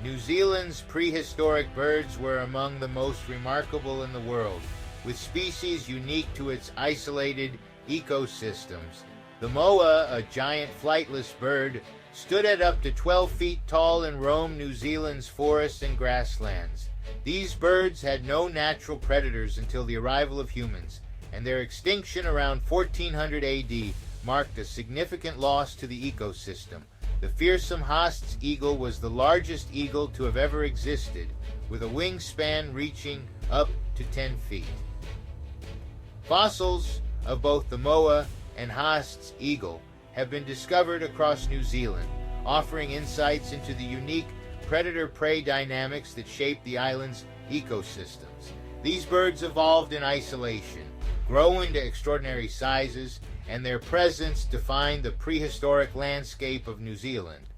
New Zealand's prehistoric birds were among the most remarkable in the world, with species unique to its isolated ecosystems. The moa, a giant flightless bird, stood at up to 12 feet tall and roamed New Zealand's forests and grasslands. These birds had no natural predators until the arrival of humans, and their extinction around 1400 AD marked a significant loss to the ecosystem. The fearsome Haast's eagle was the largest eagle to have ever existed, with a wingspan reaching up to 10 feet. Fossils of both the moa and Haast's eagle have been discovered across New Zealand, offering insights into the unique predator-prey dynamics that shape the island's ecosystems. These birds evolved in isolation, grow into extraordinary sizes, and their presence defined the prehistoric landscape of New Zealand.